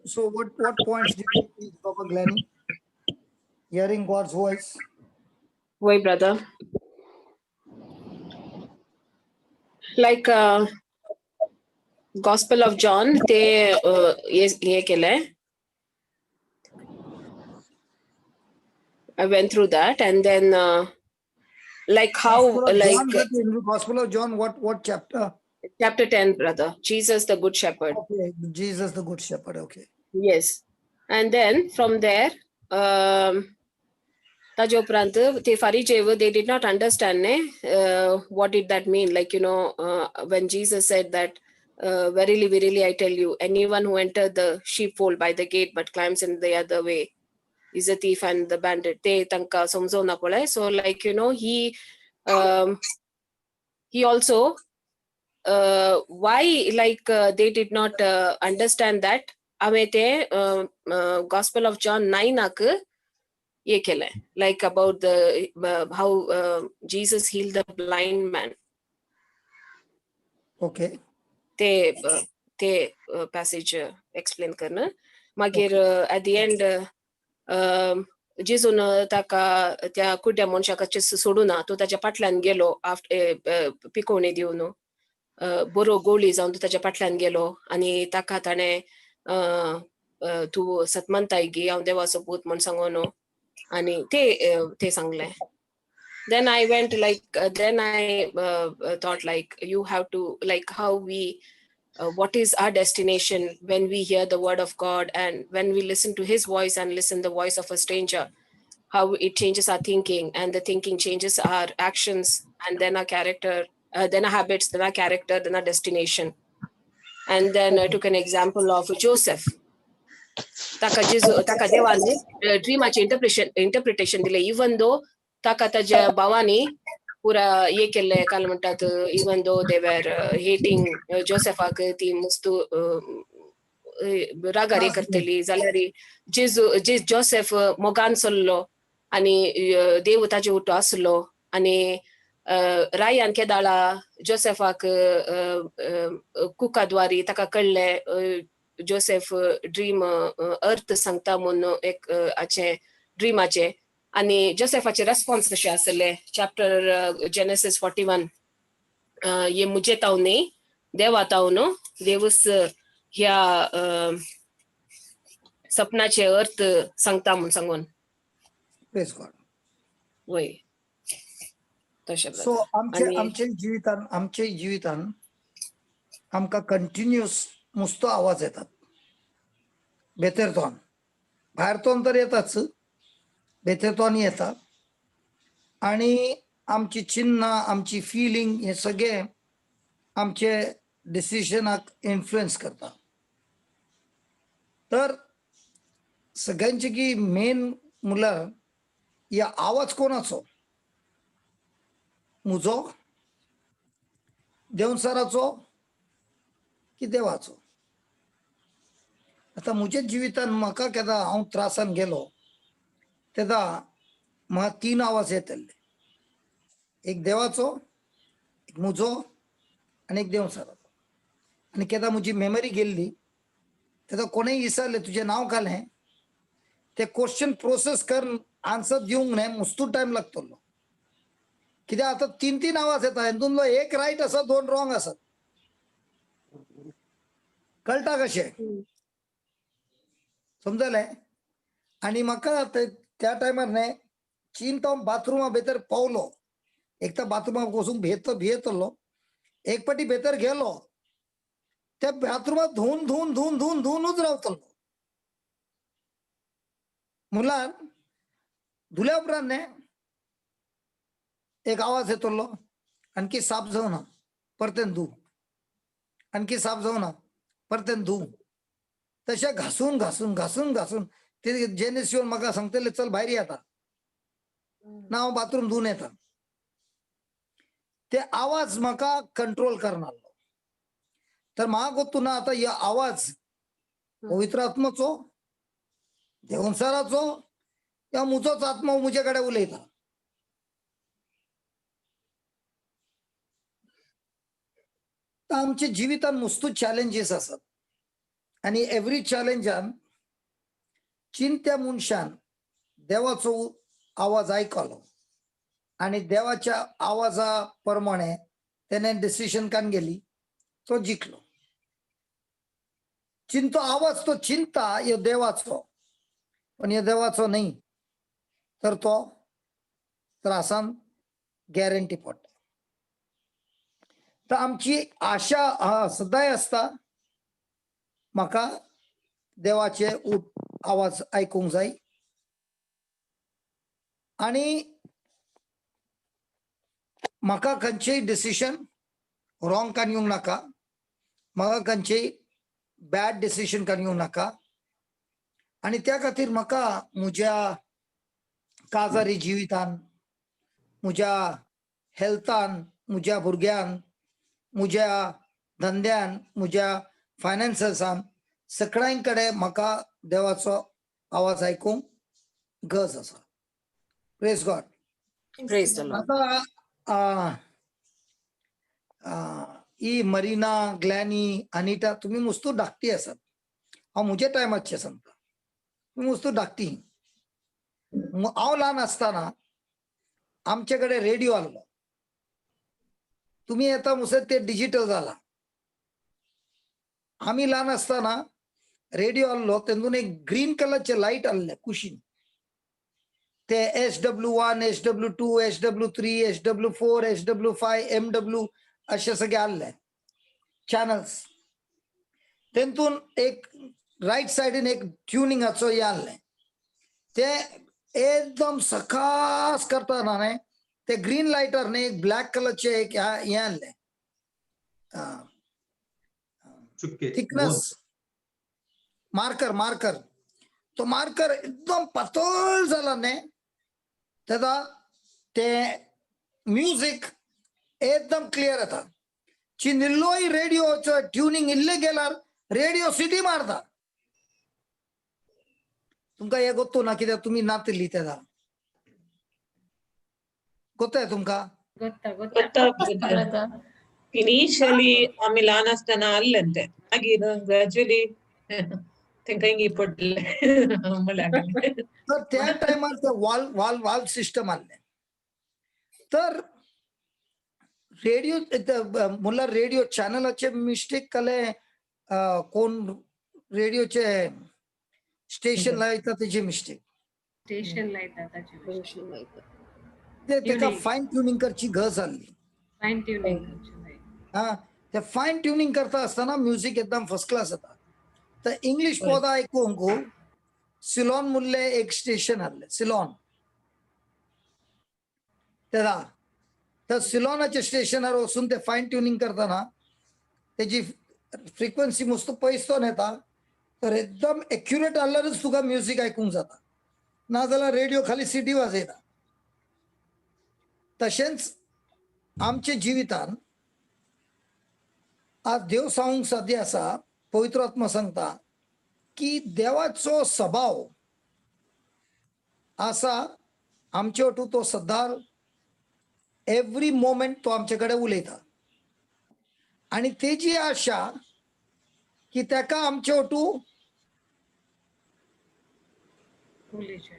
So what points did you teach, Papa Glenny? Hearing God's voice. Why, brother? Like Gospel of John, ते हे केलंय. I went through that, and then like how Gospel of John, what chapter? Chapter 10, brother. Jesus, the Good Shepherd. Okay, Jesus, the Good Shepherd. Okay. Yes, and then from there, Tajoprant, the Farijev, they did not understand what did that mean. Like, when Jesus said that, verily, verily, I tell you, anyone who entered the sheepfold by the gate but climbs in the other way is a thief and the bandit. Te tanka somzona pole. So, like, he also, why, like, they did not understand that. Amete Gospel of John 9 like about the how Jesus healed the blind man. Okay. ते passage explain करणं. मागीर at the end जेजून ताका त्या कुड्या मनशाक सोडून तो ताच्या फाटल्यान गेलो पिकोवणी दिवन बरो गोळी जावन तो ताच्या फाटल्यान गेलो आनी ताका ताणें तूं सतमंताय गी हांव देवाचो पूत म्हण सांगून आणि ते सांगलें. Then I went like then I thought like you have to like how we what is our destination when we hear the word of God and when we listen to his voice and listen the voice of a stranger, how it changes our thinking and the thinking changes our actions and then our character, then our habits, then our character, then our destination. And then I took an example of Joseph. Taka देवाने ड्रीमाचे interpretation दिले even though ताका ताच्या भावानी पुरा हे केल्ले काय म्हणतात even though they were hating जोसेफाक ती मस्तू रागारी करतली जाल्यार जोसेफ मोगान चल्लो आनी देव ताजे उठो आसलो आनी रायान केदाळा जोसेफाक कुकाद्वारी ताका कळ्ळें जोसेफ ड्रीम अर्थ सांगता म्हणून एक हाचे ड्रीमाचे आनी जोसेफाचे रेस्पॉन्स कशे आसले चॅप्टर जेनेसिस 41 ये मुझे ताव न्ही देवा ताव न्हू देवस ह्या सपनाचे अर्थ सांगता म्हणून सांगून वय तशें. सो आमचे जिवितान आमकां कंटिन्युअस मुस्तो आवाज येतात भितरतोन भायरतोन तर येताच भितरतोन येता आणि आमची चिन्ह आमची फिलींग हे सगळे आमचे डिसिजनाक इन्फ्लुएन्स करता. तर सगळ्यांची की मेन म्हणल्यार या आवाज कोणाचो मुजो देवसराचो की देवाचो. आता मुझे जिवितान म्हाका केदा हांव त्रासान गेलो तेदा म्हाका 3 आवाज येतले एक देवाचो एक मुजो आनी एक देवसराचो. आनी केदा म्हजी मेमरी गेल्ली तेदा कोणेय विचारले तुजें नांव कालें ते क्वेश्चन प्रोसेस करून आन्सर दिवंक न्हय मस्तू टायम लागतलो कित्याक आतां 3 आवाज येता हेतूंतलो एक रायट आसा 2 रॉंग आसात. कळटा कशें समजलें. आनी म्हाका त्या टायमार न्हय चिंत बाथरुमा भितर पावलो एक तर बाथरुमाक वचूंक भियेतलो एक पाटी भितर गेलो त्या बाथरुमाक धुवूनच रावतलो म्हणल्यार धुल्या उपरांत न्हय एक आवाज येतलो आणखी साफ जावना परतेन धू आणखी साफ जावना परतेन धू तशें घासून ते जेनीस येवन म्हाका सांगतले चल भायर येता ना हांव बाथरूम धुवन येता. ते आवाज म्हाका कंट्रोल करनासलो. तर म्हाका गोतू ना आतां ह्यो आवाज पवित्र आत्माचो देवसराचो या मुजोच आत्मा मुजे कडेन उलयता. आमच्या जिवितान मस्तू चॅलेंजीस आसात आणि एव्हरी चॅलेंजान चिंत्या मनशान देवाचो आवाज आयकलो आणि देवाच्या आवाजाप्रमाणे त्याने डिसिशन कान गेली, तो जिंकलो. चिंतो आवाज तो चिंता यो देवाचो, पण यो देवाचो नाही तर तो त्रासान गॅरंटी पडटा. तर आमची आशा सदांय असता म्हाका देवाचे आवाज आयकूंक जाय आणि म्हाका खंयचेय डिसिशन रॉंग कान येवंक नाका, म्हाका खंयचेय बॅड डिसिशन कान येवंक नाका. आणि त्या खातीर म्हाका म्हज्या काजारी जिवितान, म्हज्या हेल्थान, म्हज्या भुरग्यान, म्हज्या धंद्यान, म्हज्या फायनान्ससान सगळ्यां कडेन म्हाका देवाचो आवाज आयकूंक गरज आसा. Praise God. Praise the Lord. आता ही मरीना, ग्लॅनी, अनिटा तुम्ही मस्तू धाकटी आसात. हांव म्हज्या टायमाचे सांगता, तुम्ही मस्तू धाकटी. हांव ल्हान आसतना आमचे कडेन रेडिओ आसलो. तुम्ही येता म्हणसर ते डिजिटल जाला. आम्ही ल्हान आसतना रेडिओ आसलो, तेतून एक ग्रीन कलरचे लाईट आसले कुशीन. ते SW1, SW2, SW3, SW4, SW5, MW असे सगळे आसले चॅनल्स. तेतून एक राईट सायडीन एक ट्युनिंगाचो हे आसले. ते एकदम सकास करतना न्ही ते ग्रीन लायटर न्ही एक ब्लॅक कलरचे एक हे आसले थिकनेस मार्कर. तो मार्कर एकदम पातळ जाला न्ही तेदा ते म्युझिक एकदम क्लियर येता. चिन्निल्लोय रेडिओचो ट्युनिंग इल्ले गेल्यार रेडिओ सिटी मारता. तुमका हे गोत्तू ना कित्याक तुमी नातिल्ली तेदा. गोत्ताय तुमका? इनिशियली आमी ल्हान आसतना आसलें मागीर ग्रॅज्युअली तेंका इंगी पडले लागले. तर त्या टायमार ते वाल्व सिस्टम आसले. तर रेडिओ म्हणल्यार रेडिओ चॅनलाचे मिस्टेक केले, कोण रेडिओचे स्टेशन लायता तेची मिस्टेक. स्टेशन लायता ताचे तेका फायन ट्युनिंग करची गरज आसली. फायन ट्युनिंग करचें. हा, ते फायन ट्युनिंग करता आसतना म्युझिक एकदम फर्स्ट क्लास येता. तर इंग्लिश पदां आयकूंक सिलॉन म्हणले एक स्टेशन आसले सिलॉन. तेदा तर सिलॉनाच्या स्टेशनार वचून ते फायन ट्युनिंग करतना तेजी फ्रिक्वेन्सी मस्त पयसोन येता. तर एकदम एक्युरेट आसल्यारच तुका म्युझिक आयकूंक जाता, नाजाल्यार रेडिओ खाली सिटी वाजयता. तशेंच आमच्या जिवितान आज देव सांगूंक साध्य आसा, पवित्र आत्मा सांगता की देवाचो स्वभाव आसा आमचे वटू तो सदां एव्हरी मोमेंट तो आमचे कडेन उलयता. आणि तेजी आशा की तेका आमचे वटू उलयचें.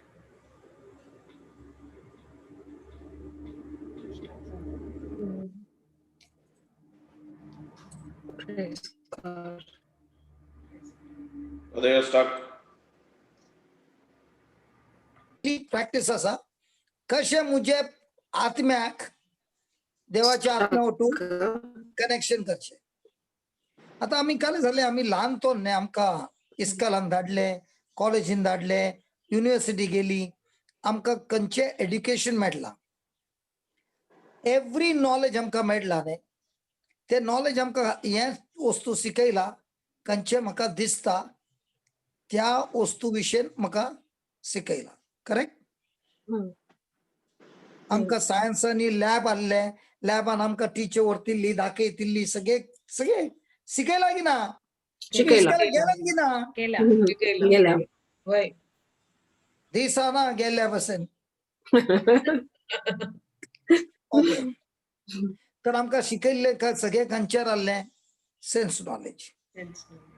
They are stuck. प्रॅक्टिस आसा कशें म्हजे आत्म्याक देवाच्या आत्म्या वटून कनेक्शन करचें. आता आमी काल जालें आमी ल्हान तो न्ही, आमकां इस्कॉलान धाडले, कॉलेजीन धाडले, युनिवर्सिटी गेली, आमकां खंयचें एड्युकेशन मेळटलां, एव्हरी नॉलेज आमकां मेळटलां न्ही. ते नॉलेज आमकां हे वस्तू शिकयला खंयचें म्हाका दिसता त्या वस्तू विशयी म्हाका शिकयला. करेक्ट? आमकां सायन्सांनी लॅब आसले, लॅबान आमकां टीचर व्हरतिल्ली, दाखयतिल्ली, सगळे शिकयला की ना? शिकयला. गेला की ना? गेला. वय दिसाना गेल्या बसून. ओके. तर आमकां शिकयल्ले सगळे खंयचेर आसलें? Sense knowledge.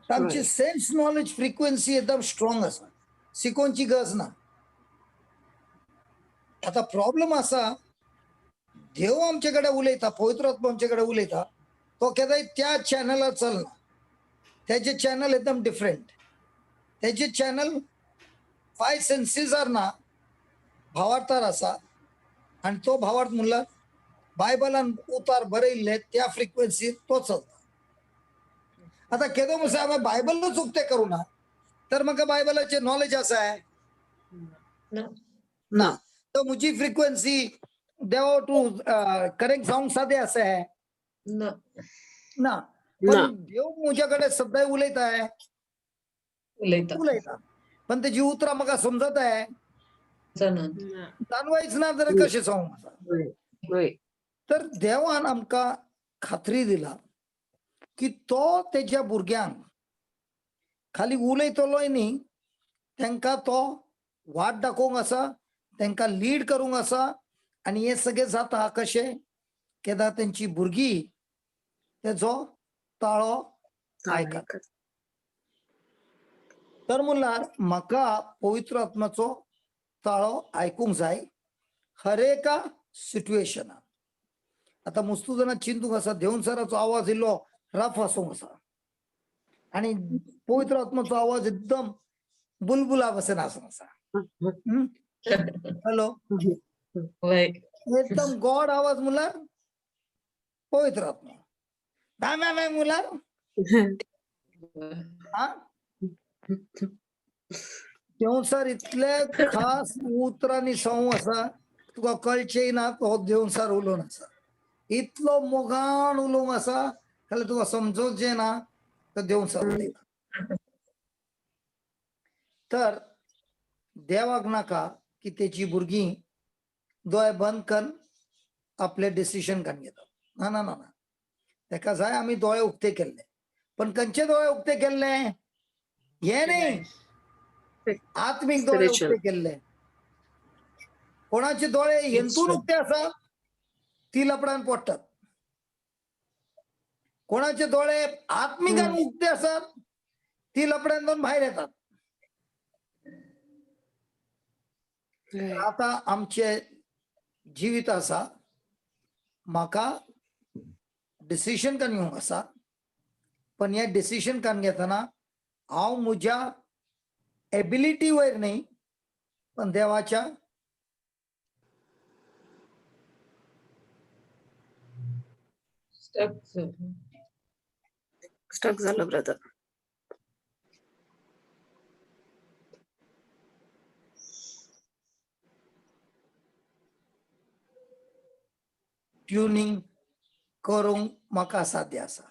आमची सेन्स नॉलेज फ्रिक्वेन्सी एकदम स्ट्रॉंग असा शिकोवची गरज ना. आता प्रॉब्लेम असा देव आमच्याकडे उलयता पवित्र आत्मा आमच्याकडे उलयता तो केदाय त्या चॅनलला चलना. त्याचे चॅनल एकदम डिफरंट. त्याचे चॅनल 5 सेन्सेस आर ना भावार्थार असा आणि तो भावार्थ म्हणला बायबलान उतार बरयल्ले त्या फ्रिक्वेन्सी तो चलता. आता केदो मुसे आम्ही बायबलच उक्ते करू ना तर मग बायबलाचे नॉलेज असं आहे ना. तर मुझी फ्रिक्वेन्सी देवा टू करेक्ट सॉंग साधे असं आहे ना. पण देव मुझ्याकडे सध्या उलयत आहे उलयता पण त्याची उतरा मग समजत आहे जाणवायच ना तर कसे सांगू. तर देवान आमका खात्री दिला की तो त्याच्या भुरग्यांक खाली उलयतलोय न्ही त्यांका तो वाट दाखोवंक आसा त्यांका लीड करूंक आसा आणि हे सगळे जाता कशे केदा त्यांची भुरगीं तेजो ताळो आयकता. तर म्हणल्यार म्हाका पवित्र आत्म्याचो ताळो आयकूंक जाय हर एका सिच्युएशनात. आता मुस्तू जाणां चिंतूंक आसा देवसराचो आवाज इल्लो रफ आसूंक आसा आणि पवित्र आत्म्याचो आवाज एकदम बुलबुला भशेन आसूंक आसा. हॅलो एकदम गॉड आवाज म्हणल्यार पवित्र आत्मा. मॅ म्हणल्यार देवसर इतले खास उतरांनी सांगू आसा तुका कळचेय ना तो देवसर उलोवन आसा. इतलो मोगान उलोवंक आसा जाल्यार तुका समजोवचें ना तर देवसर उलयता. तर देवाक नाका की तेची भुरगीं दोळे बंद करून आपले डिसिशन घेवन घेतात. ना ना ना ना ताका जाय आमी दोळे उक्ते केल्ले. पण खंयचे दोळे उक्ते केल्ले हे न्ही आत्मीक दोळे उक्ते केल्ले. कोणाचे दोळे हेंतून उक्ते आसा ती लपडान पडटात. कोणाचे दोळे आत्मिकान उक्ते आसात ती लपड्यान भायर येतात. आता आमचे जिवीत आसा म्हाका डिसिशन करून घेवंक आसा पण हे डिसिशन करून घेतना हांव म्हज्या एबिलिटी वयर न्ही पण देवाच्या स्टक झालं ब्रदर. ट्युनिंग करूंक म्हाका साध्य आसा.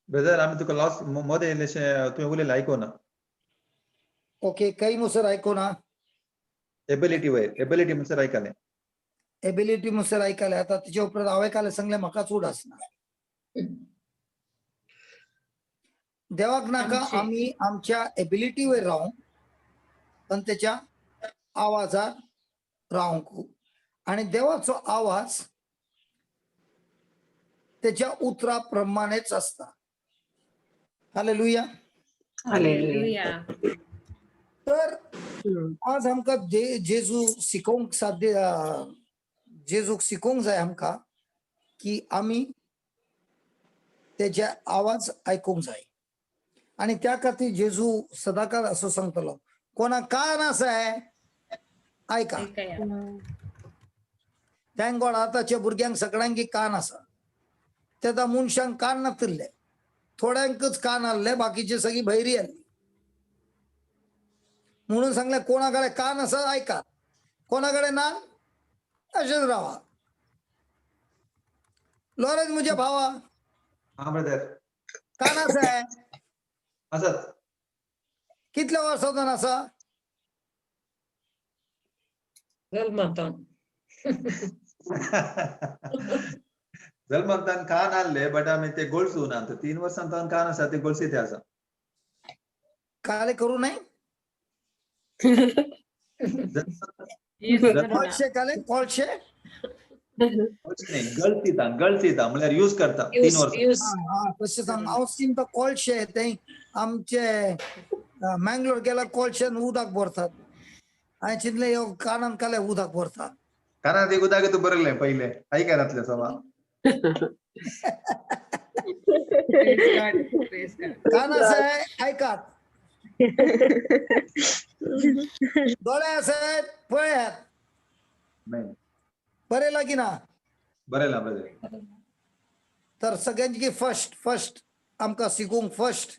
ब्रदर आम्ही तुका लास्ट मध्ये इल्लेशें तुवें उलयलें आयकोना. ओके काही मुसर आयकोना. एबिलिटी वयर एबिलिटी म्हणसर आयकलें. एबिलिटी मुसर आयकले. आता तेच्या उपरांत हांवें काल सांगलें म्हाका चूड आसना. देवाक नाका आमी आमच्या एबिलिटी वयर रावूं पण त्याच्या आवाजार रावूंक. आणि देवाचो आवाज त्याच्या उतरा प्रमाणेच असता. हालेलुया. हालेलुया. तर आज आमकां जेजू शिकोवंक साध्य जेजूक शिकोवंक जाय आमकां की आमी तेजे आवाज आयकूंक जाय. आणि त्या खातीर जेजू सदांकाळ असो सांगतलो कोणाक कान आसाय आयका. थँक गॉड आतांच्या भुरग्यांक सगळ्यांक कान आसा. तेदा मनशांक कान नासले थोड्यांकच कान आसले बाकीचे सगळी भैरी आसली. म्हणून सांगले कोणाकडे कान आसा आयका कोणाकडे ना अशेंच रावा. लॉरेन्स म्हज्या भावा हां ब्रदर. कान आसाय आसात. कितल्या वर्सांतल्यान आसा. जल्मतान कान आसले बट आमी ते गोळसून आसा 3 वर्सांतल्यान कान आसा ते गोळसी ते आसा. काले करू नये Yes, brother. कळशे काले कळशे गर्ल्स येता म्हळ्यार यूज करता 3 वर्सां यूज तशें सांग हांव सिम तो कोळशे थंय आमचे मँगलोर गेल्यार कोळशेन उदक भरतात हांवें चिंतलें ह्यो कानान काले उदक भरतात काना ते उदक तू बरयलें पयलें आयकानातलें सवा Praise God. Praise God. कान आसाय आयकात दोळे आसाय पळयात बरयला की ना बरयलां तर सगळ्यांची फर्स्ट आमकां शिकूंक फर्स्ट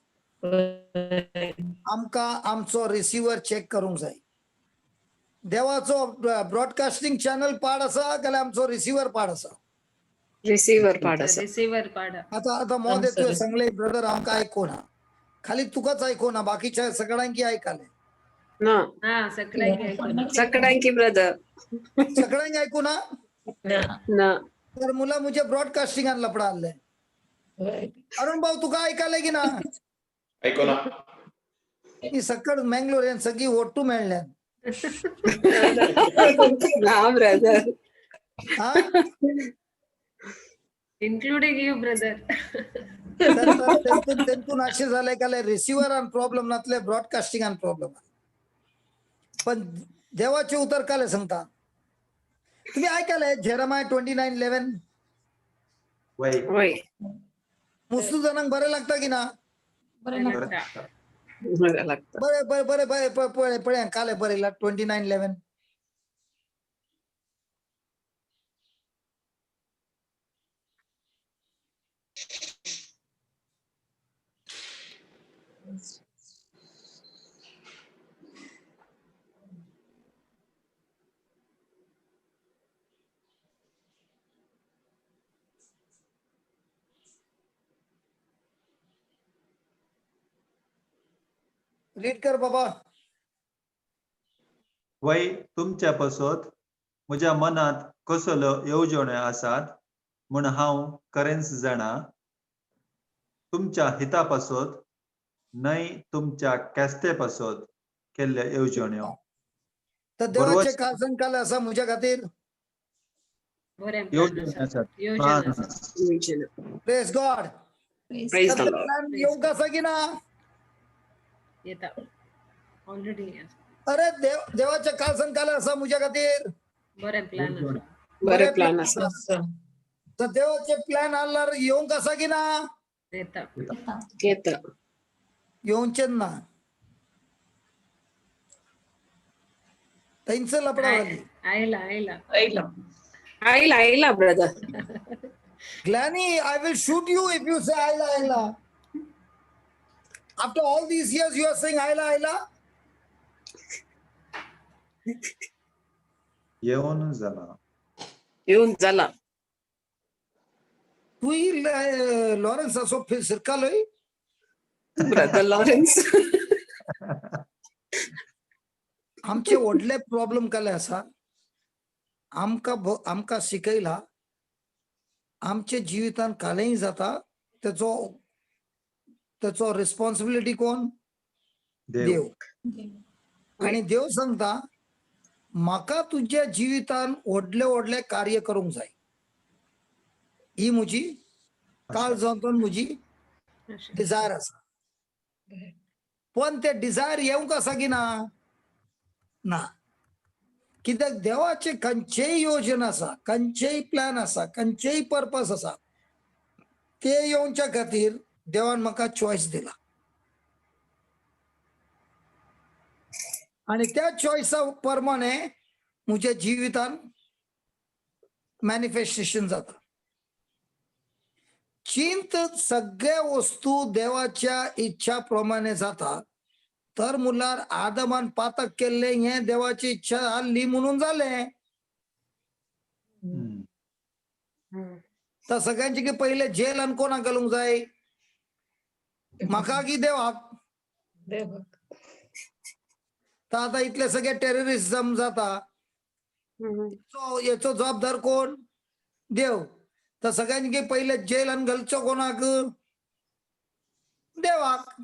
आमकां आमचो रिसिवर चेक करूंक जाय देवाचो ब्रॉडकास्टिंग चॅनल पाड आसा जाल्यार आमचो रिसिवर पाड आसा रिसिव्हर पाड आसा Receiver पाडा. आता मोदे तुवें सांगले ब्रदर आमकां आयकोना खाली तुकाच आयकोना बाकीच्या सगळ्यांकी आयकले ना हा सगळ्यांक ऐकून. सगळ्यांकी ब्रदर सगळ्यांक आयकुना ना तर मुला मुझे ब्रॉडकास्टिंगान लपडा आसले अरुण भाऊ तुका आयकले की ना ऐकूना ही सकळ मँगलोर सगळी ओट्टू मेळ्ळ्यात ना ब्रदर हा Including you, brother. तेंतून असे झाले का रिसिव्हर प्रॉब्लेम नातले ब्रॉडकास्टिंगान प्रॉब्लेम पण देवाचे उतर काले सांगता तुम्ही ऐकाले जेरमाय 29:11 होय मुस्लिम जणांक बरे लागता की ना बरं लागतं बरे बरे बरे बरे पळे पळे काले बरे 29:11 रीड कर बाबा वय तुमच्या पासत म्हज्या मनात कसलो येवजण्यो आसात म्हूण हांव खरेंच जाणा तुमच्या हिता पासत न्हय तुमच्या केस्ते पासत केल्ल्या येवजण्यो तर देवाचे कासन काले असा म्हज्या खातीर बरें plan येवजण्यो आसा. आसात योजना. Press God Praise the Lord. येऊंक आसा की ना येता. Already आसा. अरे देवाचे कासन काले असा म्हज्या खातीर बरें plan आसा. बरे प्लॅन आसा तर देवाचे प्लॅन आल्यार येऊंक आसा की ना येता. येता येऊंचेच ना थंयच लपडा जाली आयला. आयला brother Glanny, I will shoot you if you say Ayla Ayla. After all these years, you are saying Ayla Ayla. येवन जाला येऊन झाला तू लॉरेन्स असो शिरकालोय ब्रदर लॉरेन्स आमचे व्हडले प्रॉब्लेम काले आसा आमकां शिकयला आमच्या जिवितान कालेय जाता त्याचो रिस्पॉन्सिबिलिटी कोण देव आणि देव सांगता म्हाका तुझ्या जिवितान व्हडले कार्य करूंक जाय ही म्हजी काळ जावन म्हजी डिझायर आसा पण ते डिझायर येवंक आसा की ना कित्याक देवाचे खंयचेय योजना आसा खंयचेय प्लॅन आसा खंयचेय पर्पज आसा ते येवच्या खातीर देवान म्हाका चॉयस दिला आणि त्या चॉयसा प्रमाणे म्हज्या जिवितान मॅनिफेस्टेशन जाता चिंत सगळे वस्तू देवाच्या इच्छा प्रमाणे जाता तर मुलार आदमान पातक केल्ले हे देवाची इच्छा आसली म्हणून जाले तर सगळ्यांची की पहिले जेल आनी कोणाक घालूंक जाय म्हाका की देवाक तर आता इतले सगळे टेररिझम जाता याचो जबाबदार कोण देव तर सगळ्यांनी की पहिले जेल आनी घालचो कोणाक देवाक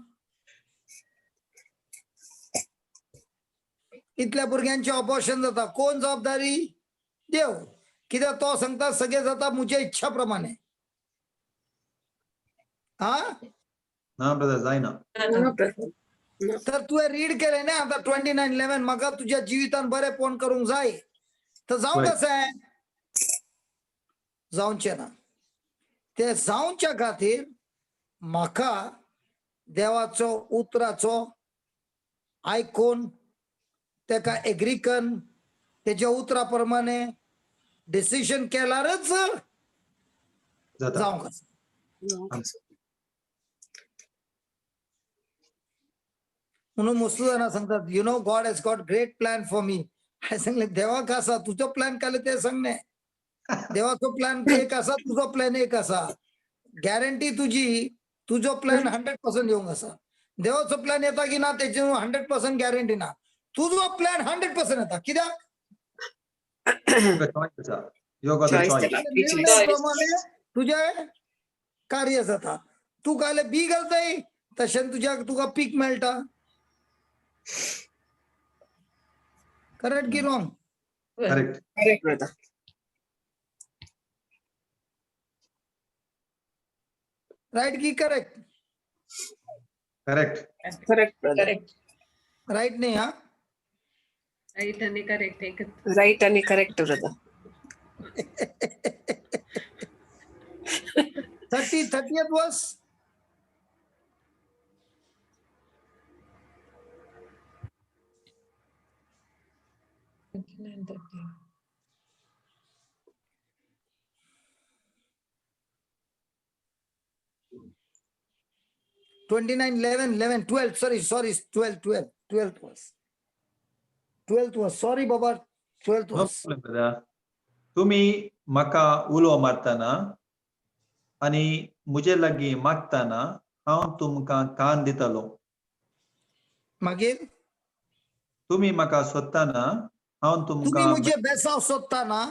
इतल्या भुरग्यांचे ऑपरेशन जाता कोण जबाबदारी देव कित्याक तो सांगता सगळे जाता मुझे इच्छा प्रमाणे हा ना ब्रदर जायना तर तुवें रीड केले ना आता 29:11 म्हाका तुझ्या जिवितान बरे फोन करूंक जाय तर जावं होय. कशें जावचें ना ते जावच्या खातीर म्हाका देवाचो उतराचो आयकून तेका एग्री करून तेच्या उतरा प्रमाणे डिसिजन केल्यारच जाता जावंक आसा म्हणून मुसलो जाणां सांगतात you know God has got great plan for me हांवें सांगलें देवाक आसा तुजो प्लॅन काय ते सांग न्ही देवाचो प्लॅन एक आसा तुजो प्लॅन एक आसा गॅरंटी तुजी तुजो प्लॅन 100% येवंक आसा देवाचो प्लॅन येता की ना तेची 100% गॅरंटी ना तुजो प्लॅन 100% येता कित्याक You got a Choice choice. त्याला निर्णयाप्रमाणे तुझे कार्य जाता तू काले बी घालताय तशें तुका पीक मेळटा करेक्ट की wrong Correct. Correct, brother. Right की correct Correct. Correct, brother. Correct. Right नाही हा राईट आणि करेक्ट एकच. Right आणि correct, brother. 30th वर्स Twenty-nine, 11, 12. Sorry, 12th was. 12th was. Sorry, Baba. 12th No was. problem, brother. तुम्ही म्हाका उलो मारतना आणि मुजे लागीं मागतना हांव तुमकां कान दितलो मागीर तुम्ही म्हाका सोदतना हांव तुम्ही तुमकां मुझे बेसाव सोदताना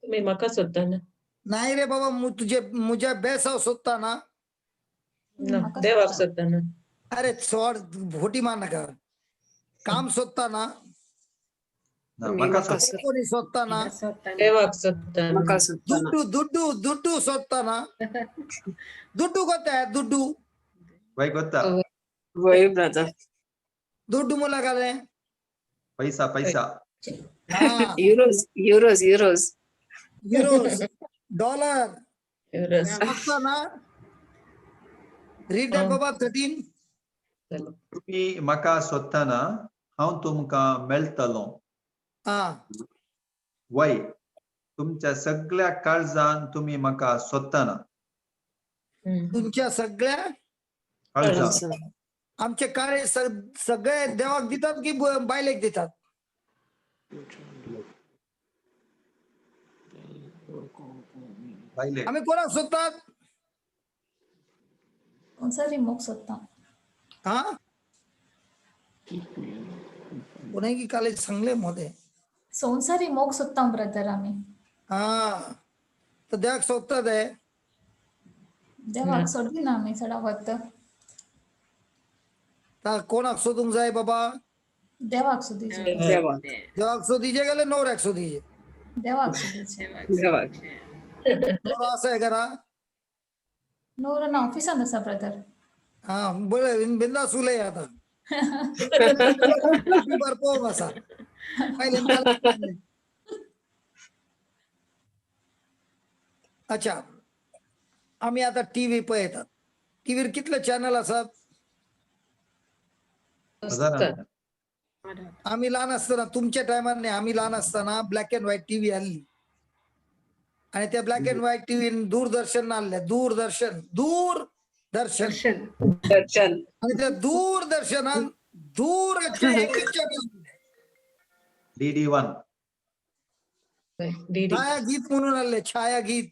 तुम्ही म्हाका सोदताना नाही रे बाबा तुझे मुझे बेसाव सोदताना ना देवाक सोदताना अरे चोड भोटी मार नाका काम सोदताना म्हाका सोद कोणी सोदताना देवाक सोदताना म्हाका सोदताना. ದುಡ್ಡು सोदताना ದುಡ್ಡು ಗೊತ್ತಾ ದುಡ್ಡು बाय ಗೊತ್ತಾ Why, brother? ದುಡ್ಡು ಮೂಲಗಾಲೆ पैसा पैसा ಹಾ Euros. Euros dollar Euros. सोदताना रीड दॅट बाबा 13 तुम्ही म्हाका सोदतना हांव तुमकां मेळटलो हा वय तुमच्या सगळ्या काळजान तुम्ही म्हाका सोदतना तुमच्या सगळ्या काळजान आमचे कार्य सगळे देवाक दितात की बायलेक दितात बायले आम्ही कोणाक सोदतात ಒಂದ್ಸರಿ ಮೂಗ್ ಸುತ್ತ हा कोणी काले सांगले मध्ये ಒಂದ್ಸರಿ ಮೂಗ್ ಸುತ್ತಾಂ ಬ್ರದರ್ ಆಮಿ हा तर देवाक सोदतात आहे देवाक सोडली ना आम्ही सडा ಹೊತ್ತು तर कोणाक सोदूंक जाय बाबा देवाक सुदीचे देवा. देवाक सोदीचे गेले नवऱ्याक सोदीचे देवाक सुदीचे देवा. नवरा असं आहे करा नूर ना ऑफिसान असा ब्रदर हा बरं बिंदास उलय आता पोग असा पहिले मला- अच्छा आम्ही आता टीव्ही पळयतात टीव्हीर कितले चॅनल असतात हजारान आम्ही लहान असताना तुमच्या टायमार नाही आम्ही लहान असताना ब्लॅक अँड व्हाईट टीव्ही आणली आणि त्या ब्लॅक अँड व्हाईट टीव्ही दूरदर्शन आणले दूरदर्शन दर्शन दर्शन. आणि त्या दूरदर्शनात दूरच्या एकच channel DD1 डीडी छायागीत म्हणून आणले छायागीत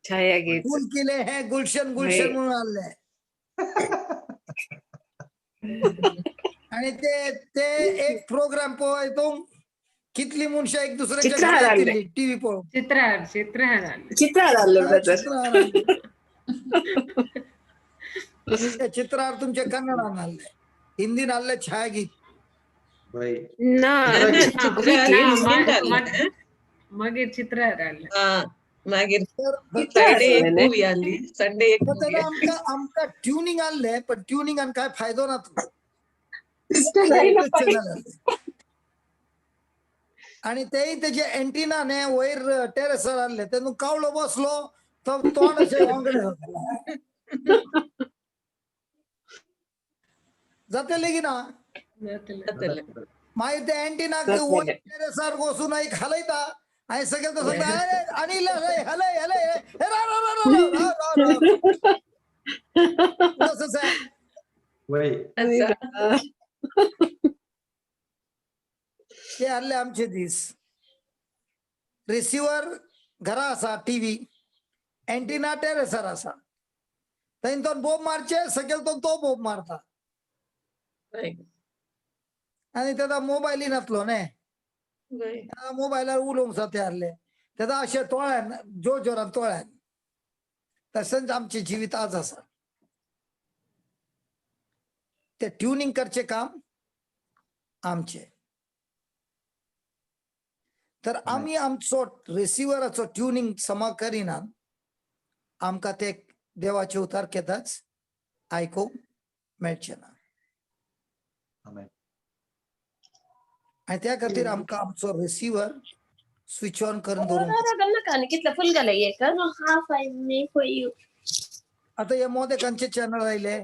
छायागीत. फुल केले हे गुलशन नाही. म्हणून आणले आणि ते एक प्रोग्राम पोहायचो कितली मनशां एक चित्रहार दुसऱ्याच्या आणले. टीव्ही पळोवन चित्रहार चित्रार आलं brother. चित्रहार तुमच्या कन्नडान आणले हिंदीन आणले छायागीत वय ना चित्र- मागीर चित्रां हाडलें मागीर तर फ्रायडे एक असलें न्ही? मूवी आली संडे एक तर मूवी त्याला आमका ट्युनिंग आणले पण ट्युनिंग आणि काय फायदो ना आणि तेही त्याचे अँटिना ने वयर टेरेसर आणले तेन्ना कावळो बसलो तर तोंड असे वांगडे जातले की ना जातलें मागीर ते अँटिना जातलें. टेरेसार वचून एक हालयता आणि सगळे तो सांगता अरे अनिल हलय हलय हे रा रा रा रा रा रा रा रा तसंच आहे वय ते हल्ले आमचे दीस रिसिव्हर घरा असा टीव्ही अँटिना टेरेसर असा थंय तो बोब मारचे सकयल तो बोब मारता आणि त्याचा मोबाईल नासलो न्ही मोबायलार उलोवंक जाता हल्ले त्याचा अशे तोळ्यान जोर जोरान तोळ्यान तसंच आमचे जिवीत आज आसा ते ट्युनिंग करचे काम आमचे तर आम्ही आमचो रिसिव्हराचो ट्युनिंग समा करिना आमकां ते देवाचे उतार केदाच आयकूंक मेळचे ना आमेन आणि त्या खातीर आमकां आमचो रिसिव्हर स्विच ऑन करून दवरूंक कितलं फुल घालय एक half I may for you आता हे मोदेकांचे चॅनल आयले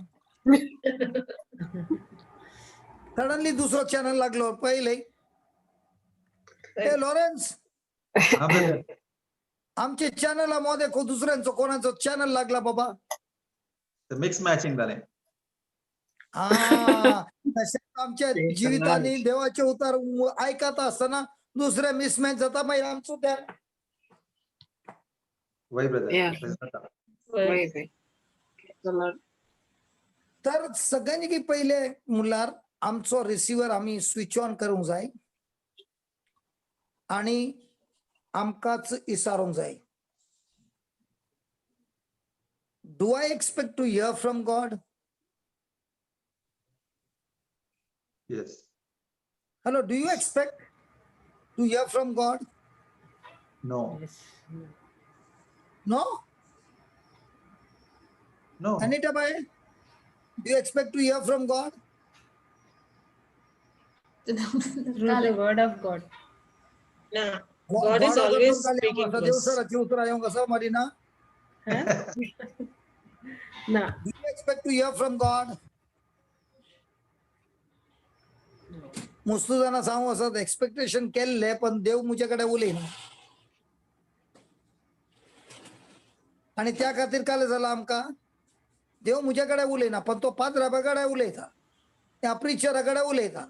सडनली दुसरो चॅनल लागलो पहिले ए लॉरेन्स हा ब्रदर आमचे चॅनल मोदे दुसऱ्यांचो कोणाचो चॅनल लागला बाबा मिक्स मॅचिंग झाले हा तशेंच आमच्या जिवितांनी देवाचे उतार ऐकत असताना दुसरे मिसमॅच जाता मागीर आमचो त्या वय Yeah. ब्रदर तर सगळ्यांनी की पहिले म्हणल्यार आमचो रिसिव्हर आम्ही स्विच ऑन करूंक जाय आणि आमकांच इसारूंक जाय do I expect to hear from God yes hello do you expect to hear from God no no no Anita bye do you expect to hear from God through the word of God. God is always speaking to देव us. सराची उतरा येऊन कसं मरीना ना do you expect to hear from God मुस्तू जाणा सांगू असं एक्सपेक्टेशन केले पण देव मुझ्याकडे उलयना आणि त्या खातीर काय झालं आमका देव मुझ्याकडे उलयना पण तो पाद्राबाकडे उलयता त्या प्रिचराकडे उलयता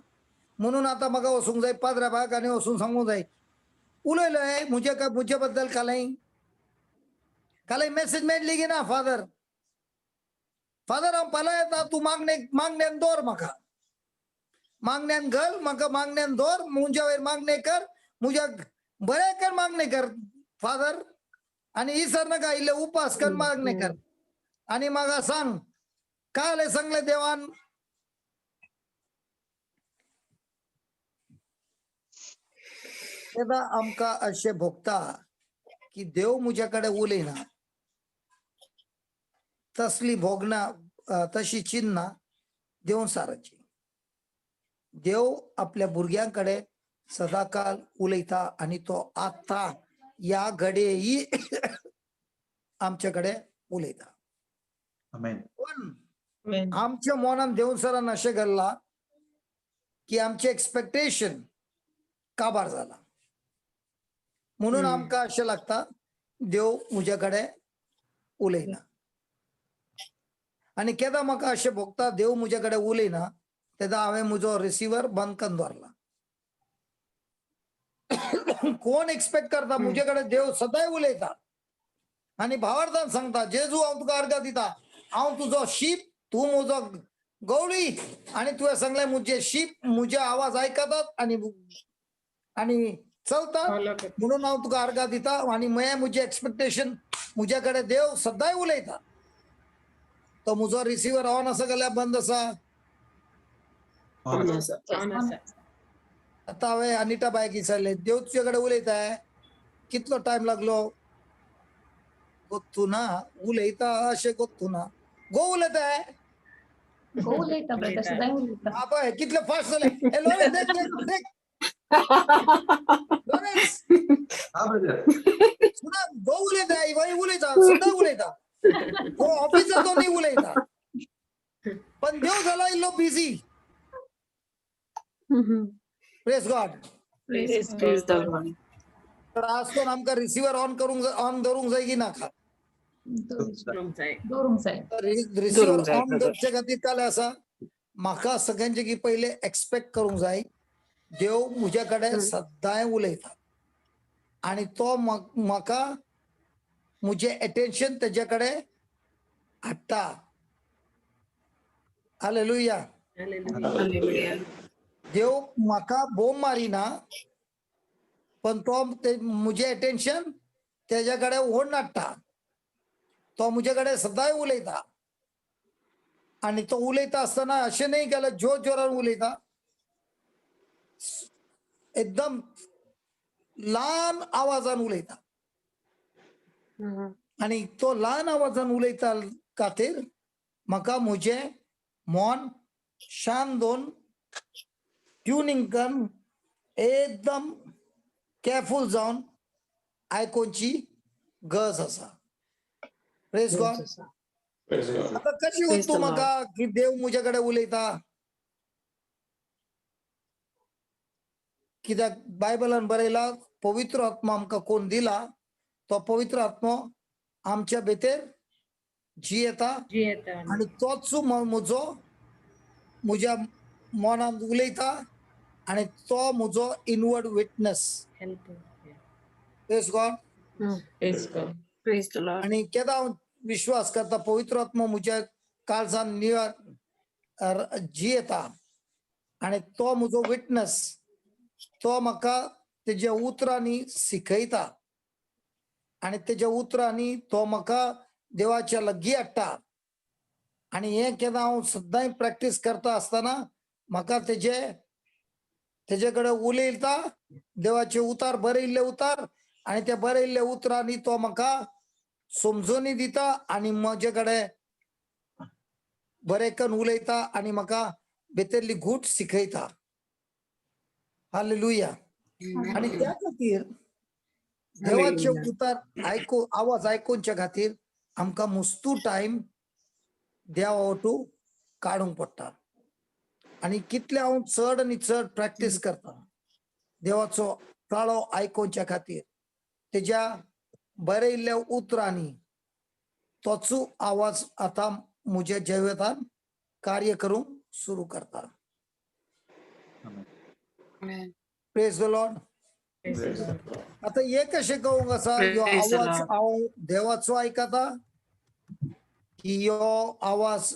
म्हणून आता म्हाका वसूंक जाय पाद्राबाक आनी वसून सांगूंक जाय उलयलोय मुझे बद्दल कालय मेसेज मेळ्ळी की ना फादर हांव फाल्यां येता तूं मागण्यान दवर म्हाका मागण्यान घाल म्हाका मागण्यान दवर मुंज्या वयर मागणे कर मुझ्या बरें कर मागणे कर फादर आणि इसर नाका इल्ले उपास कर मागणे कर आणि म्हाका सांग काल सांगले देवान तेदा आमका अशे भोगता की देव मुझ्याकडे उलयना तसली भोगना तशी चिन्ह देव सारची देव आपल्या भुरग्यांकडे सदाकाल उलयता आणि तो आता या घडेही आमच्याकडे उलयता आमेन पण आमच्या मनान देव सरान अशें घडला की आमचे एक्सपेक्टेशन काबार जाला म्हणून आमका अशें लागता देव मुझ्याकडे उलयना आणि केदा म्हाका अशें भोगता देव मुझ्याकडे उलयना तेदा हांवें म्हजो रिसिव्हर बंद करून दवरला कोण एक्सपेक्ट करता मुझ्याकडे देव सदांय उलयता आणि भावार्थान सांगता जेजू हांव तुका अर्घ दिता हांव तुजो शीप तूं म्हजो गवळी आणि तुवें सांगलें मुझे शीप मुझे आवाज आयकतात आणि चलतात म्हणून हांव तुका अर्घ दिता आणि मुझे एक्सपेक्टेशन मुझ्याकडे देव सदांय उलयता तो म्हजो रिसिव्हर ऑन आसा जाल्यार बंद आसा on आसा आता हांवें अनिता बायक विचारले देव तुझ्याकडे उलयताय कितलो टाइम लागलो गोत्तू ना उलयता अशें गोत्तू ना गो उलयताय गो उलयता ब्रदर सदांय उलयता. हा पळय कितले फास्ट जाले ए लोरेन्स देख देख देख लोरेन्स हा ब्रदर सुद्धा गो उलयता वय उलयता सद्दां उलयता गो ऑफिस जातो न्ही उलयता पण देव जाला इल्लो busy press God Praise Praise the God. Lord. तर आज कोण आमकां रिसिवर ऑन करूंक ऑन धरूंक जाय की नाका From side. दवरूंक जाय. रिसिवर धरूंक जाय, ऑन brother. धरचे खातीर काय आसा म्हाका सगळ्यांचे की पहिले एक्सपेक्ट करूंक जाय देव म्हजे कडेन सदांय उलयता आणि तो म्हाका म्हजे अटेन्शन तेजे कडेन हाडटा हालेलुया Hallelujah. Hallelujah. देव म्हाका बोंब मारिना पण तो म्हजे अटेन्शन तेजे कडेन ओढून हाडटा तो म्हजे कडेन सदांय उलयता आणि तो उलयता आसतना अशें न्ही केलें जोर जोरान उलयता एकदम ल्हान आवाजान उलयता आणि तो ल्हान आवाजान उलयता खातीर म्हाका म्हजें मन शांत दोन ट्युनिंग करून एकदम केअरफुल जावन आयकोवची गरज आसा प्रेज गॉड आता कशी Praise वस्तू the म्हाका की देव म्हजे कडेन उलयता कित्याक बायबलान बरयला पवित्र आत्मा आमकां कोण दिला तो पवित्र आत्मो आमच्या भितर जियेता जियेता. आणि तोच म्हजो म्हज्या मनांत उलयता आणि तो म्हजो inward witness Help. Yeah. Praise God Praise God. Praise the Lord. आणि केदां हांव विश्वास करता पवित्र आत्मा म्हज्या काळजान जियेता आणि तो म्हजो विटनेस तो म्हाका तेज्या उतरांनी शिकयता आणि तेज्या उतरांनी तो म्हाका देवाच्या लागीं हाडटा आणि हें केदां हांव सदांय प्रॅक्टीस करता आसतना म्हाका तेजे कडेन उलयता देवाचे उतार बरयल्ले उतार आणि त्या बरयल्ल्या उतरांनी तो म्हाका समजोनी दिता आणि म्हजे कडेन बरें करून उलयता आणि म्हाका भितरली घूट शिकयता हालेलुया आणि त्या खातीर देवाचे उतार आवाज आयकोवच्या खातीर आमकां मस्तू टायम देवा वटू काडूंक पडटा आणि कितले हांव चड आनी चड प्रॅक्टीस करता देवाचो काळो आयकोवच्या खातीर तेज्या बरयल्ल्या उतरांनी तोच आवाज आतां म्हज्या जिवितांत कार्य करूंक सुरू करता Amen. Praise the Lord Praise the Lord. आता हे कशें कळूंक आसा ह्यो Praise the आवाज Lord. हांव देवाचो आयकता की ह्यो आवाज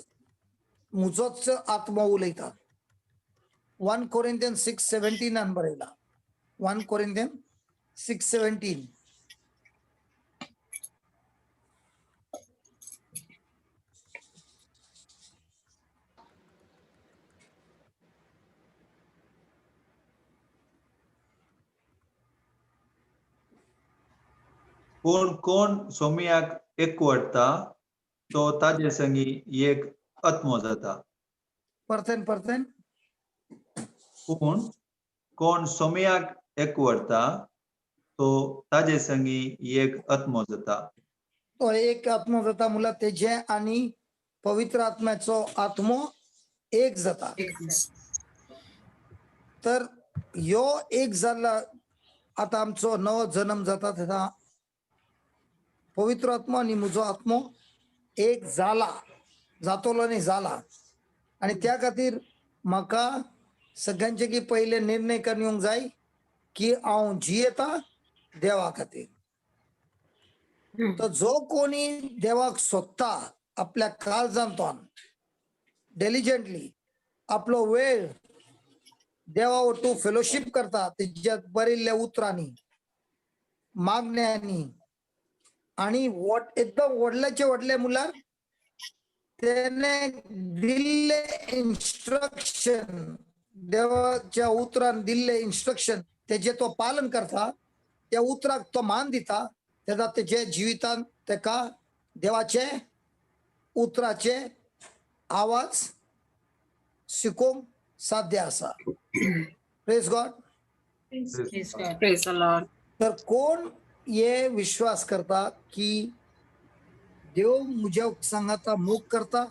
म्हजोच आत्मो उलयता 1 Corinthians 6:17 बरयला 1 Corinthians 6:17 पूण कोण सोमयाक एकवटता तो ताजे संगी एक आत्मो जाता परतेन पूण कोण सोमयाक एकवटता तो ताजे संगी एक आत्मो जाता तो एक आत्मो जाता म्हणल्यार तेजे आनी पवित्र आत्म्याचो आत्मो एक जाता तर ह्यो एक जाला आतां आमचो नवो जन्म जाता तेन्ना पवित्र आत्मा आनी म्हजो आत्मो एक जाला जातलो न्ही जाला आणि त्या खातीर म्हाका सगळ्यांचे की पहिले निर्णय करून येवंक जाय की हांव जियेता देवा खातीर तर जो कोणी देवाक सोदता आपल्या काळजांतोन डेलिजंटली आपलो वेळ देवा वटू फेलोशिप करता तेज्या बरयल्ल्या उतरांनी मागण्यांनी आणि एकदम व्हडल्याचे व्हडले म्हणल्यार तेने दिल्ले इन्स्ट्रक्शन देवाच्या उतरान दिल्ले इन्स्ट्रक्शन तेजे तो पालन करता, त्या उतराक तो मान दिता, तेदा तेजे जिवितान तेका देवाचे उतराचे आवाज शिकोवंक साध्य आसा. Praise God. Praise God. Praise the Lord. तर कोण हे विश्वास करता की देव म्हज्या सांगाता मोग करता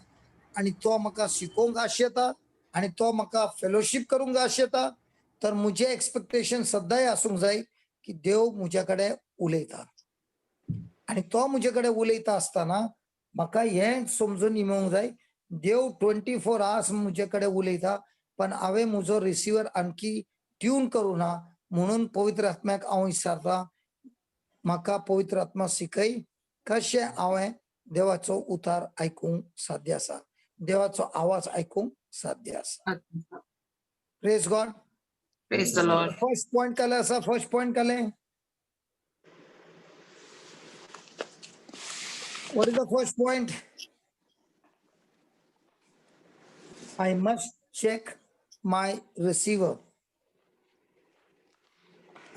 आणि तो म्हाका शिकोवंक आशेता आणि तो म्हाका फेलोशिप करूंक आशेता, तर म्हजे एक्सपेक्टेशन सदांय आसूंक जाय की देव म्हजे कडेन उलयता आणि तो म्हजे कडेन उलयता आसतना म्हाका हें समजून इमोवंक जाय, देव 24 आवर्स म्हजे कडेन उलयता, पण हांवें म्हजो रिसिवर आणखी ट्यून करूं ना, म्हणून पवित्र आत्म्याक हांव विचारता, म्हाका पवित्र आत्मा शिकय कशें हांवें देवाचो उतार आयकूंक साध्य आसा, देवाचो आवाज आयकूंक साध्य आसा. Praise God. Praise the Lord. First point काले आसा. फर्स्ट पॉइंट काले. What is the first point? I must check my receiver.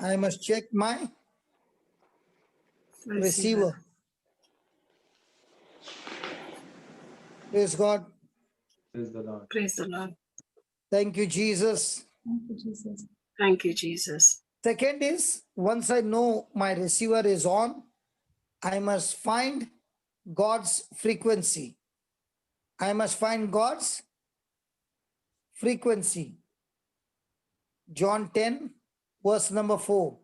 I must check my receiver. Praise God. Praise the Lord. Praise the Lord. Thank you, Jesus. Thank you, Jesus. Thank you, Jesus. Second is, once I know my receiver is on, I must find God's frequency. I must find God's frequency. John 10, verse number 4.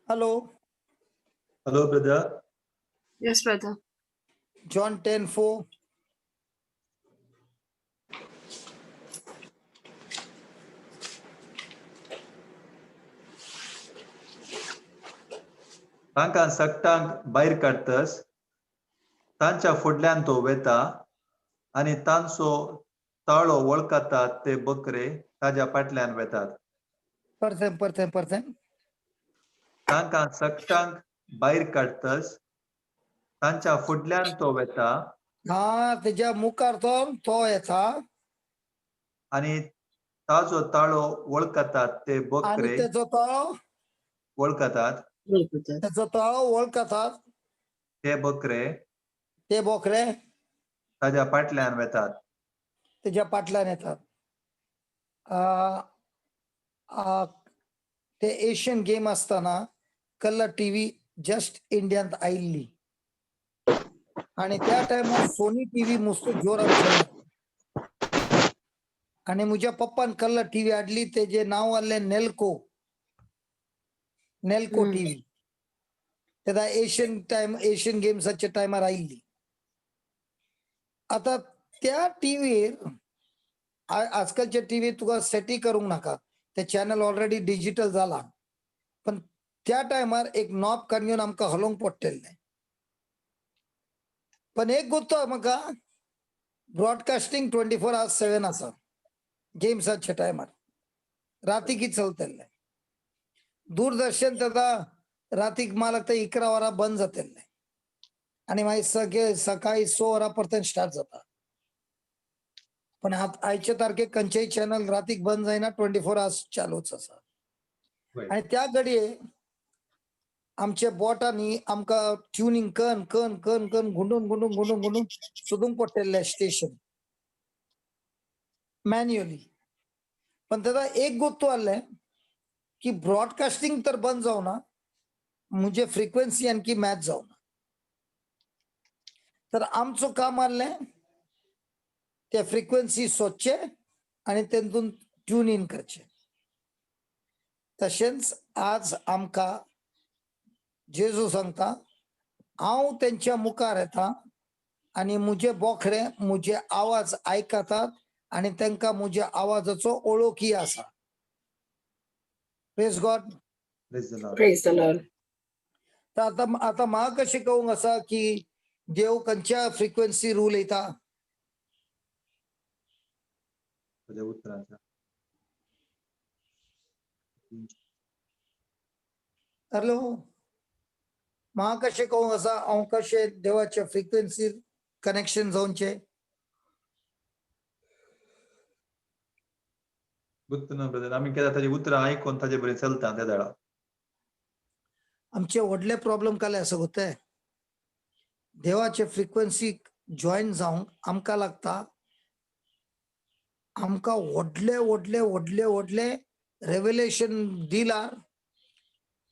Hello. Hello, brother. Yes, brother. John 10:4. तांकां सक्तांक भायर काडटस तांच्या फुडल्यान तो वेता आनी तांचो ताळो वळखतात ते बकरे ताच्या फाटल्यान वेतात. परतें. तांकां सक्तांक भायर काडटस तांच्या फुडल्यान तो वेता हा, तेज्या मुखार तो येता आनी ताजो ताळो वळखतात ते आणि बकरे तेजो ताळो वळखतात वळखतात ते बकरे ते बोकरे ताच्या फाटल्यान वेतात. तेज्या फाटल्यान येतात. ते एशियन गेम असताना कलर टीव्ही जस्ट इंडियांत आयिल्ली आणि त्या टायमार सोनी टीव्ही मस्त जोरान चल्ला आणि म्हज्या पप्पान कलर टीव्ही हाडली, तेजे नाव आसलें नेल्को टीव्ही. तेदा एशियन गेम्साच्या टायमार आयिल्ली. आता त्या टीव्हीर आजकालच्या टीव्ही तुका सेटी करूंक नाका, ते चॅनल ऑलरेडी डिजिटल जाला, पण त्या टायमार एक नॉब काडून आमकां हलोवंक पडटलें. पण एक गोष्ट म्हाका, ब्रॉडकास्टिंग 24 hours 7 आसा गेम्साच्या टायमार. रातीकी चलतलें दूरदर्शन, तेदा रातीक मला लागता 11 वरां बंद जातलें आणि मागीर सकाळी 6 वरां परत स्टार्ट जाता. पण आयच्या तारखेक खंयचेय चॅनल रातीक बंद जायना, 24 hours चालूच आसा. आणि त्या घडये आमच्या बोटांनी आमकां ट्युनिंग कन गुंडून सोदूंक पडटलें स्टेशन मॅन्युअली. पण तेदा एक गोष्ट आसलें की ब्रॉडकास्टिंग तर बंद जावना, म्हणजे फ्रिक्वेन्सी आणखी मॅच जावना. तर आमचो काम आसलें ते फ्रिक्वेन्सी सोदचे आणि तेतून ट्यून इन करचे. तशेंच आज आमकां जेजू सांगता, हांव तेंच्या मुखार येता आणि मुझे बोखडे मुझे आवाज आयकतात आणि तांकां मुझ्या आवाजाचो ओळखी आसा. Praise God. Praise the Lord. Praise the Lord. तर आता म्हाका कशें कळूंक आसा की देव खंयच्या फ्रिक्वेन्सी रूल येता ताच्या उतरांचा हॅलो म्हाका कशें कळूंक आसा हांव कशें देवाच्या फ्रिक्वेन्सी कनेक्शन जावचे गुर्तना ब्रदर आमी केन्ना ताची उतरां आयकून ताचे बरें चलता त्या वेळा आमचे व्हडले प्रॉब्लेम काले आसा गो ते देवाचे फ्रिक्वेन्सीक जॉईन जावंक आमकां लागता आमकां व्हडले व्हडले व्हडले व्हडले रेव्हेलेशन दिल्यार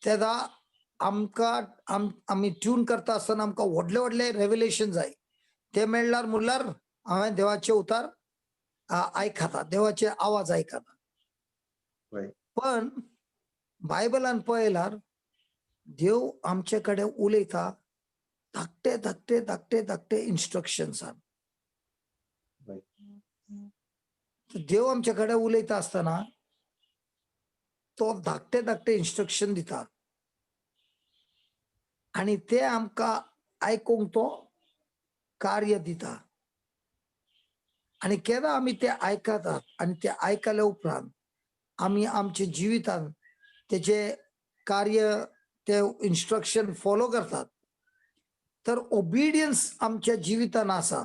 तेदा आमकां आमी ट्यून करता आसतना आमकां व्हडले व्हडले रेव्हेलेशन जाय ते मेळ्ळार म्हणल्यार हांवें देवाचे उतार आयकता देवाचे आवाज आयकता होय पण बायबलान पळयल्यार देव आमचे कडेन उलयता धाकटे धाकटे धाकटे धाकटे इन्स्ट्रक्शन्सान होय देव आमचे कडेन उलयता आसतना तो धाकटे धाकटे इन्स्ट्रक्शन दिता आणि ते आमकां आयकूंक तो कार्य दिता आणि केन्ना आमी ते आयकतात आणि ते आयकल्या उपरांत आमी आमच्या जिवितान तेचे कार्य ते इन्स्ट्रक्शन फॉलो करतात तर ओबिडियन्स आमच्या जिवितान आसा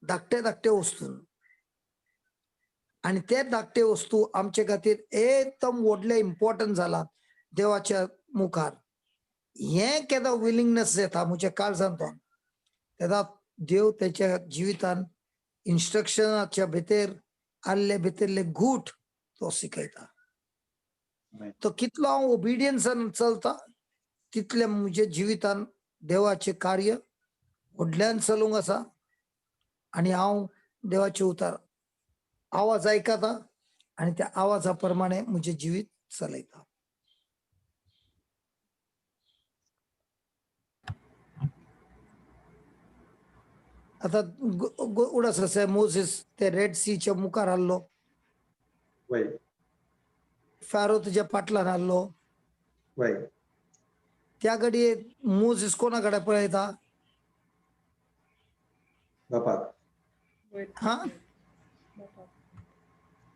धाकटे धाकटे वस्तून आणि ते धाकटे वस्तू आमचे खातीर एकदम व्हडले इम्पॉर्टंट जाला देवाच्या मुखार हे केन्ना विलिंगनेस येता म्हज्या काळजांतून तेन्ना देव त्याच्या जिवितान इन्स्ट्रक्शनाच्या भितर आल्ले भितरले गूठ तो शिकयता तो कितलो हांव ओबिडियन्सान चलता तितले म्हज्या जिवितान देवाचे कार्य व्हडल्यान चलूंक आसा आणि हांव देवाचे उतार आवाज आयकता आणि त्या आवाजा प्रमाणे म्हजें जिवीत चलयता आता उडस आसा मोसेस ते रेड सीच्या मुखार आहलो होय फॅरो तुज्या फाटल्यान आहलो होय त्या घडये मोसेस कोणा कडेन पळयता बापाक हा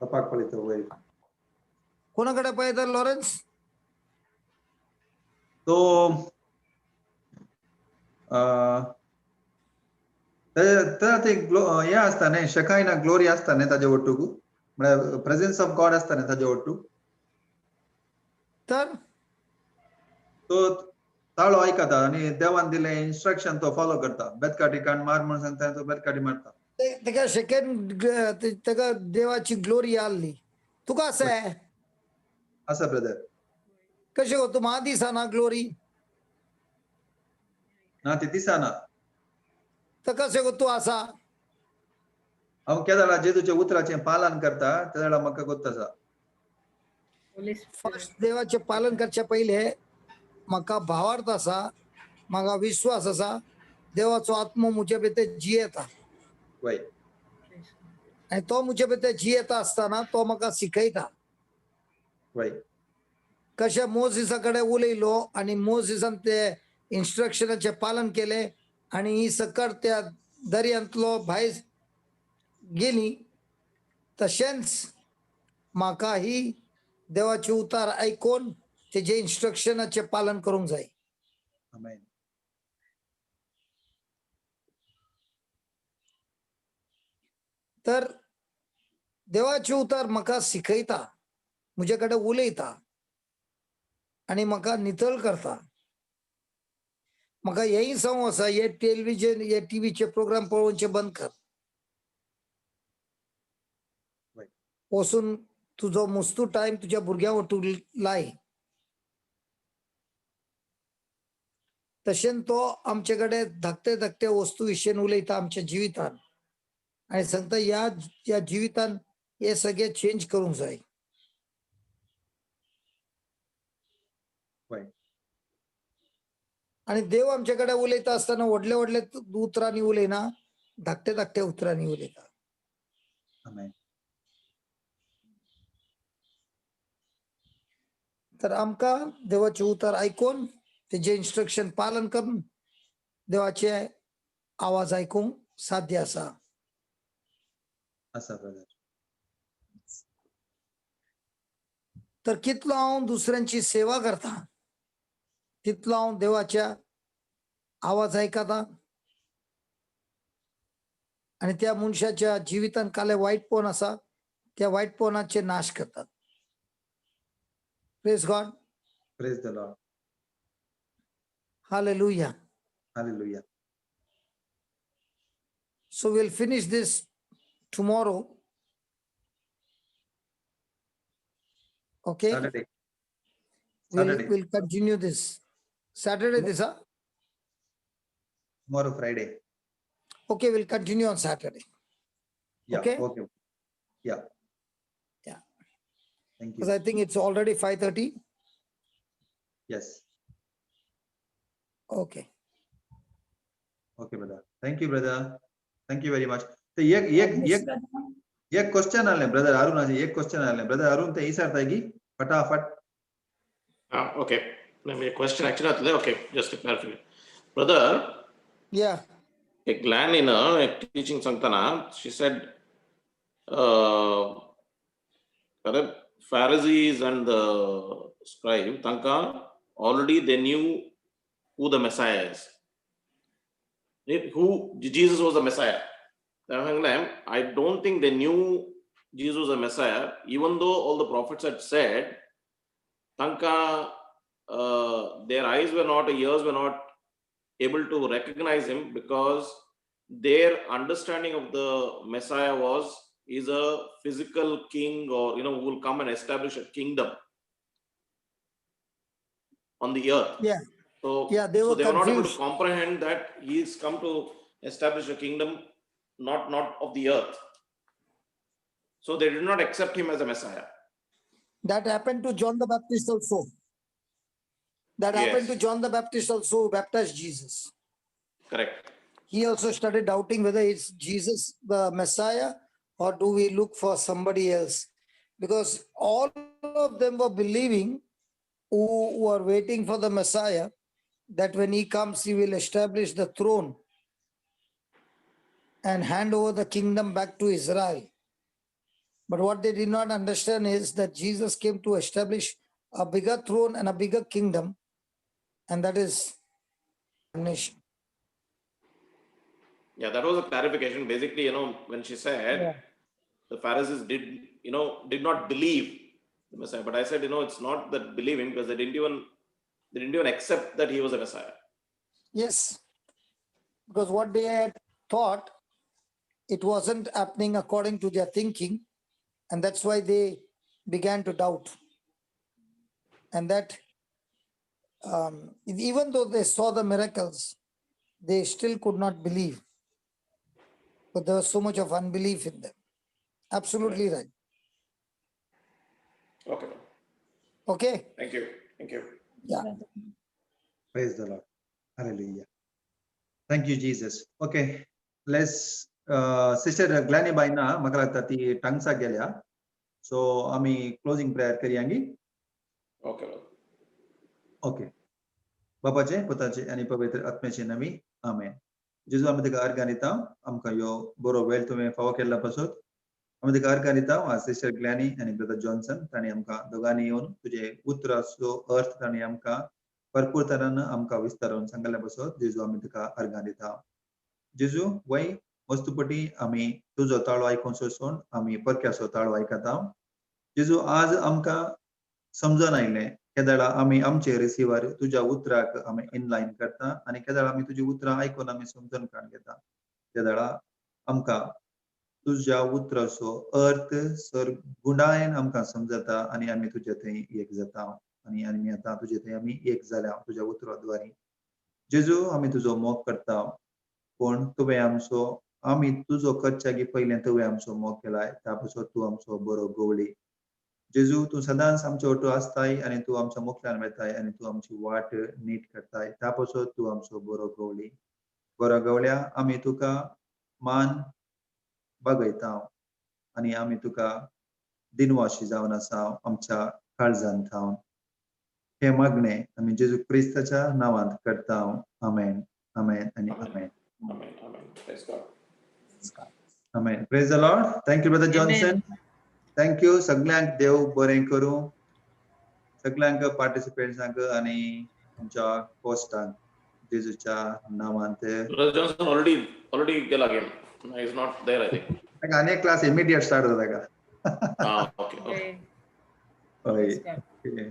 बापाक पळयता होय कोणा कडेन पळयता लॉरेन्स तो ते हे आसता न्ही शकायना ग्लोरी आसता न्ही ताजे वटूक म्हळ्यार प्रेझेन्स ऑफ गॉड आसता न्ही ताजे वटूक तर तो ताळो आयकता आणि देवान दिले इन्स्ट्रक्शन तो फॉलो करता बेतकाटी काण मार म्हणून सांगता तो बेतकाटी मारता तेका सेकंड तेका देवाची ग्लोरी आल्ली तुका आसा आसा ब्रदर कशें गो तूं म्हाका दिसना ग्लोरी ना ती दिसना तर कशें गो तूं आसा हांव केदाळा जेजूच्या उतराचें पालन करता त्या वेळा म्हाका गोत आसा Holy Spirit. फर्स्ट देवाचे पालन करचे पहिले म्हाका भावार्थ आसा म्हाका विश्वास आसा देवाचो आत्मो म्हजे भितर जियेता होय आनी तो म्हजे भितर जियेता आसतना तो म्हाका शिकयता होय कशें मोजिसा कडेन उलयलो आनी मोजिसान ते इन्स्ट्रक्शनाचे पालन केले आनी ही सकट त्या दर्यांतलो भायर गेली तशेंच म्हाका ही देवाचे उतार आयकून तेजे इन्स्ट्रक्शनाचे पालन करूंक जाय आमेन तर देवाचे उतार म्हाका शिकयता म्हजे कडेन उलयता आनी म्हाका नितळ करता म्हाका हेय सांगू आसा हे टेलिव्हिजन हे टीव्हीचे प्रोग्राम पळोवचे बंद कर वचून तुजो मस्तू टायम तुज्या भुरग्यां वटून लाय तशें तो आमचे कडेन धाकटे धाकटे वस्तू विशयेन उलयता आमच्या जिवितान आनी सांगता ह्या जिवितान हे सगळे चेंज करूंक जाय होय आणि देव आमचे कडेन उलयता आसतना व्हडले व्हडले उतरांनी उलयना धाकटे धाकटे उतरांनी उलयता आमेन तर आमकां देवाचे उतार आयकून तेजे इन्स्ट्रक्शन पालन करून देवाचे आवाज ऐकूंक साध्य आसा. असा ब्रदर. तर कितलो हांव दुसऱ्यांची सेवा करता, तितलो हांव देवाच्या आवाज आयकता आणि त्या मनशाच्या जिवितान काले वायटपण आसा त्या वायटपणाचे नाश करतात. Praise God. Praise the Lord. Hallelujah. Hallelujah. So we'll finish this tomorrow. Okay. Saturday. We'll Saturday. continue this. Saturday this, huh? Tomorrow Friday. Okay, we'll continue on Saturday. Yeah. Okay. Okay. Yeah. Yeah. Thank Because you. I think it's already 5:30. Yes. Okay. Okay, brother. Thank you, brother. Thank you very much. तो एक question आले brother Arun आज एक question आले brother Arun ते ईसारता की फटाफट. Okay. Let me a question actually today. Okay, just to clarify. Brother, Yeah. a Glenn in a teaching Santana, she said Pharisees and the scribe, Tanka, already they knew who the Messiah is. Who Jesus was the Messiah. I don't think they knew Jesus was the Messiah, even though all the prophets had said, Tanka, their eyes were not, ears were not able to recognize him because their understanding of the Messiah was is a physical king, or who will come and establish a kingdom on the earth. Yeah. So Yeah, they were not able to confused. comprehend that he's come to establish a kingdom, not of the earth. So they did not accept him as a Messiah. That happened to John the Baptist also. That happened to Yes. John the Baptist also, who baptized Jesus. Correct. He also started doubting whether it's Jesus the Messiah or do we look for somebody else. Because all of them were believing, who were waiting for the Messiah, that when he comes, he will establish the throne and hand over the kingdom back to Israel. But what they did not understand is that Jesus came to establish a bigger throne and a bigger kingdom, and that is nation. Yeah, that was a clarification. Basically, when she said the Pharisees did not believe the Messiah, but I said, it's not that believing, because they didn't even accept that he was a Messiah. Yes, because what they had thought, it wasn't happening according to their thinking, and that's why they began to doubt. And that even though they saw the miracles, they still could not believe. But there was so much of unbelief in them. Absolutely right. Okay. Okay. Thank you. Thank you. Yeah. Praise the Lord. Hallelujah. Thank you, Jesus. Okay. Let's Sister Glanny बाईना म्हाका लागता ती टांगसा गेल्या. So आम्ही closing prayer करयांगी. Okay. Okay. बापाचे पुताचे आणि पवित्र आत्म्याचे नामी आमेन. जेजू आमी तुका आर्गां आमकां यो बरो वेळ तुवें फावो केल्ला पासून आमी तुका आर्गां दिता सिस्टर ग्लॅनी आनी ब्रदर जॉन्सन तांणी आमकां दोगांनी येवन तुजे उतराचो अर्थ तांणी आमकां भरपूर तरान आमकां विस्तारून सांगल्या पासून जेजू आमी तुका आर्गां दिता. जेजू वय वस्तुपटी आमी तुजो ताळो आयकून सोसून आमी परक्याचो ताळो आयकता. जेजू आज आमकां समजून आयलें केदाळा आमी आमचे रिसिवर तुज्या उतराक आमी इनलायन करता आनी केदाळा आमी तुजी उतरां आयकून आमी समजून काण घेता. केदाळा आमकां तुज्या उतराचो अर्थ सर गुणायन आमकां समजता आनी आमी तुजे थंय एक जाता आनी आमी आतां तुजे थंय आमी एक जाल्या तुज्या उतराद्वारे. जेजू आमी तुजो मोग करता पूण तुवें आमी तुजो करच्या पयलें तुवें आमचो मोग केलाय त्या पासून तूं आमचो बरो गवळी. जेजू तू सदांच आमचे ओटो आसताय आनी तू आमच्या मुखार येताय आनी तू आमची वाट नीट करताय त्या पासून तू आमचो बरो गवळी. बरो गवळ्या आमी तुका मान बगयता आनी आमी तुका दिनवाशी जावन आसा आमच्या काळजांत थावन. हे मागणे आमी जेजू क्रिस्ताच्या नांवांत करता. आमेन. आमेन आनी आमेन. Amen. Amen. Praise the Lord. Thank you, Brother Johnson. Thank you. सगळ्यांक देव बरें करूं. सगळ्यांक पार्टिसिपेंट्सांक आनी आमच्या होस्टांक जेजूच्या नांवान ते Brother Johnson already गेला game. He's not there, I think. ताका आनी एक क्लास इमिडिएट स्टार्ट जाता ताका. Okay. Okay. हय. Praise God. Okay.